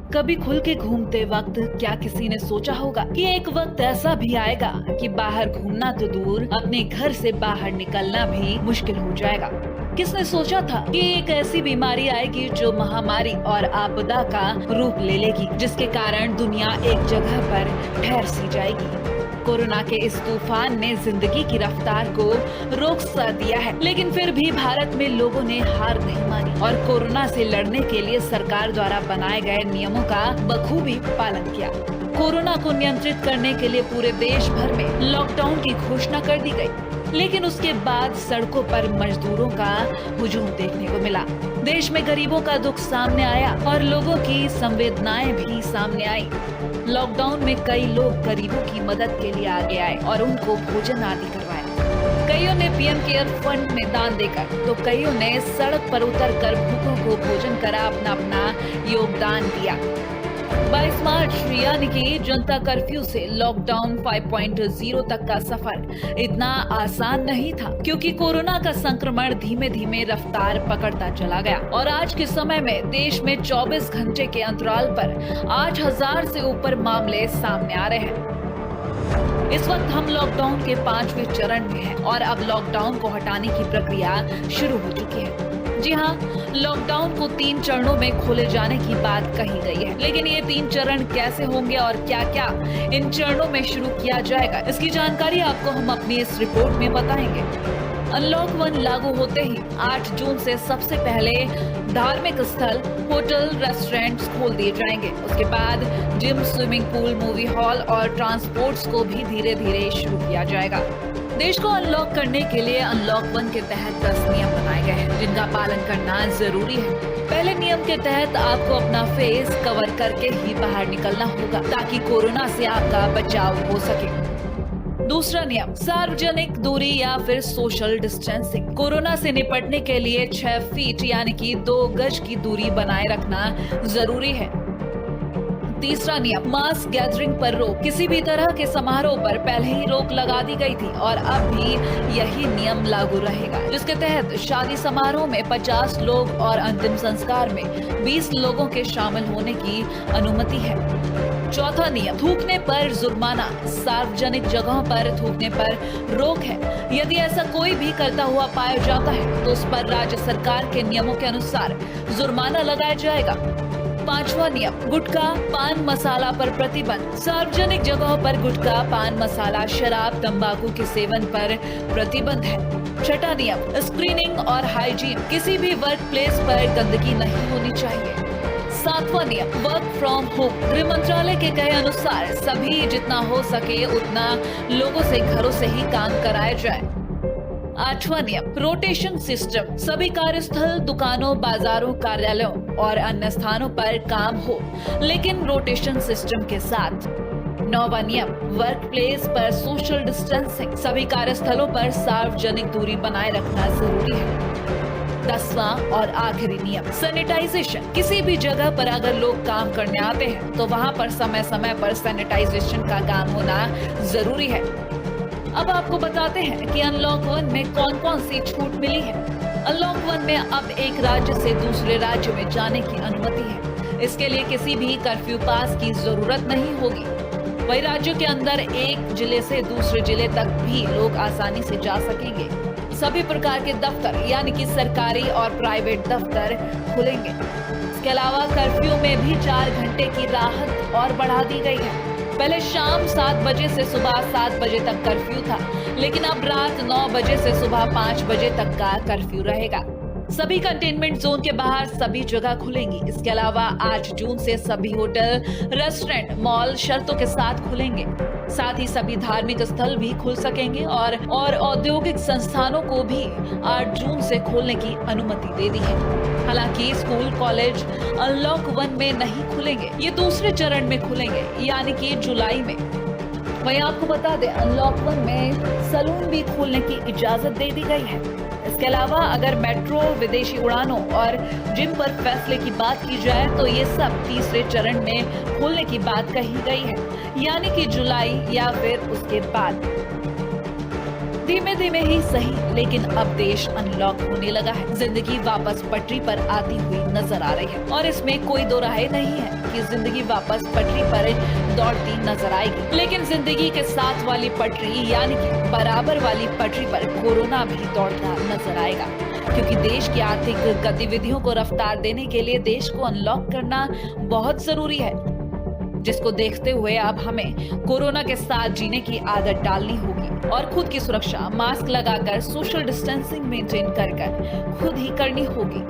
कभी खुल के घूमते वक्त क्या किसी ने सोचा होगा कि एक वक्त ऐसा भी आएगा कि बाहर घूमना तो दूर, अपने घर से बाहर निकलना भी मुश्किल हो जाएगा। किसने सोचा था कि एक ऐसी बीमारी आएगी जो महामारी और आपदा का रूप ले लेगी, जिसके कारण दुनिया एक जगह पर ठहर सी जाएगी। कोरोना के इस तूफान ने जिंदगी की रफ्तार को रोक सा दिया है, लेकिन फिर भी भारत में लोगों ने हार नहीं मानी और कोरोना से लड़ने के लिए सरकार द्वारा बनाए गए नियमों का बखूबी पालन किया। कोरोना को नियंत्रित करने के लिए पूरे देश भर में लॉकडाउन की घोषणा कर दी गई, लेकिन उसके बाद सड़कों पर मजदूरों का हुजूम देखने को मिला। देश में गरीबों का दुख सामने आया और लोगों की संवेदनाएं भी सामने आई। लॉकडाउन में कई लोग गरीबों की मदद के लिए आगे आए और उनको भोजन आदि करवाया। कईयों ने पीएम केयर फंड में दान देकर, तो कईयों ने सड़क पर उतरकर भूखों को भोजन करा अपना अपना योगदान दिया। 22 मार्च यानी कि जनता कर्फ्यू से लॉकडाउन 5.0 तक का सफर इतना आसान नहीं था, क्योंकि कोरोना का संक्रमण धीमे धीमे रफ्तार पकड़ता चला गया और आज के समय में देश में 24 घंटे के अंतराल पर 8,000 से ऊपर मामले सामने आ रहे हैं। इस वक्त हम लॉकडाउन के 5वें चरण में हैं और अब लॉकडाउन को हटाने की प्रक्रिया शुरू हो चुकी है। जी हाँ, लॉकडाउन को 3 चरणों में खोले जाने की बात कही गई है, लेकिन ये 3 चरण कैसे होंगे और क्या क्या इन चरणों में शुरू किया जाएगा, इसकी जानकारी आपको हम अपनी इस रिपोर्ट में बताएंगे। अनलॉक 1 लागू होते ही 8 जून से सबसे पहले धार्मिक स्थल, होटल, रेस्टोरेंट्स खोल दिए जाएंगे। उसके बाद gym, swimming pool, movie hall और ट्रांसपोर्ट्स को भी धीरे धीरे शुरू किया जाएगा। देश को अनलॉक करने के लिए अनलॉक 1 के तहत 10 नियम बनाए गए हैं, जिनका पालन करना जरूरी है। पहले नियम के तहत आपको अपना फेस कवर करके ही बाहर निकलना होगा, ताकि कोरोना से आपका बचाव हो सके। दूसरा नियम, सार्वजनिक दूरी या फिर सोशल डिस्टेंसिंग। कोरोना से निपटने के लिए 6 फीट यानी कि 2 गज की दूरी बनाए रखना जरूरी है। तीसरा नियम, मास गैदरिंग पर रोक। किसी भी तरह के समारोह पर पहले ही रोक लगा दी गई थी और अब भी यही नियम लागू रहेगा, जिसके तहत शादी समारोह में 50 लोग और अंतिम संस्कार में 20 लोगों के शामिल होने की अनुमति है। चौथा नियम, थूकने पर जुर्माना। सार्वजनिक जगहों पर थूकने पर रोक है। यदि ऐसा कोई भी करता हुआ पाया जाता है तो उस पर राज्य सरकार के नियमों के अनुसार जुर्माना लगाया जाएगा। पांचवा नियम, गुटखा, पान मसाला पर प्रतिबंध। सार्वजनिक जगहों पर गुटखा, पान मसाला, शराब, तंबाकू के सेवन पर प्रतिबंध है। छठा नियम, स्क्रीनिंग और हाइजीन। किसी भी वर्क प्लेस पर गंदगी नहीं होनी चाहिए। सातवां नियम, वर्क फ्रॉम होम। गृह मंत्रालय के कहे अनुसार सभी जितना हो सके उतना लोगों से घरों से ही काम कराया जाए। आठवां नियम, रोटेशन सिस्टम। सभी कार्यस्थल, दुकानों, बाजारों, कार्यालयों और अन्य स्थानों पर काम हो, लेकिन रोटेशन सिस्टम के साथ। नौवां नियम, वर्क प्लेस पर सोशल डिस्टेंसिंग। सभी कार्यस्थलों पर सार्वजनिक दूरी बनाए रखना जरूरी है। 10वां और आखिरी नियम, सैनिटाइजेशन। किसी भी जगह पर अगर लोग काम करने आते हैं तो वहां पर समय समय पर सैनिटाइजेशन का काम होना जरूरी है। अब आपको बताते हैं कि अनलॉक 1 में कौन कौन सी छूट मिली है। अनलॉक 1 में अब एक राज्य से दूसरे राज्य में जाने की अनुमति है। इसके लिए किसी भी कर्फ्यू पास की जरूरत नहीं होगी। वही राज्यों के अंदर एक जिले से दूसरे जिले तक भी लोग आसानी से जा सकेंगे। सभी प्रकार के दफ्तर यानी कि सरकारी और प्राइवेट दफ्तर खुलेंगे। इसके अलावा कर्फ्यू में भी 4 घंटे की राहत और बढ़ा दी गई है। पहले शाम 7 बजे से सुबह 7 बजे तक कर्फ्यू था, लेकिन अब रात 9 बजे से सुबह 5 बजे तक का कर्फ्यू रहेगा। सभी कंटेनमेंट जोन के बाहर सभी जगह खुलेंगी। इसके अलावा 8 जून से सभी होटल, रेस्टोरेंट, मॉल शर्तों के साथ खुलेंगे। साथ ही सभी धार्मिक स्थल भी खुल सकेंगे और औद्योगिक संस्थानों को भी 8 जून से खोलने की अनुमति दे दी है। हालांकि स्कूल, कॉलेज अनलॉक 1 में नहीं खुलेंगे, ये दूसरे चरण में खुलेंगे यानी कि जुलाई में। वहीं आपको बता दें, अनलॉक 1 में सैलून भी खोलने की इजाजत दे दी गई है। इसके अलावा अगर मेट्रो, विदेशी उड़ानों और जिम पर फैसले की बात की जाए तो ये सब तीसरे चरण में खोलने की बात कही गई है, यानी कि जुलाई या फिर उसके बाद। धीमे धीमे ही सही, लेकिन अब देश अनलॉक होने लगा है। जिंदगी वापस पटरी पर आती हुई नजर आ रही है और इसमें कोई दो राय नहीं है कि जिंदगी वापस पटरी पर दौड़ती नजर आएगी। लेकिन जिंदगी के साथ वाली पटरी यानी कि बराबर वाली पटरी पर कोरोना भी दौड़ता नजर आएगा, क्योंकि देश की आर्थिक गतिविधियों को रफ्तार देने के लिए देश को अनलॉक करना बहुत जरूरी है, जिसको देखते हुए अब हमें कोरोना के साथ जीने की आदत डालनी होगी और खुद की सुरक्षा मास्क लगाकर सोशल डिस्टेंसिंग मेंटेन कर खुद ही करनी होगी।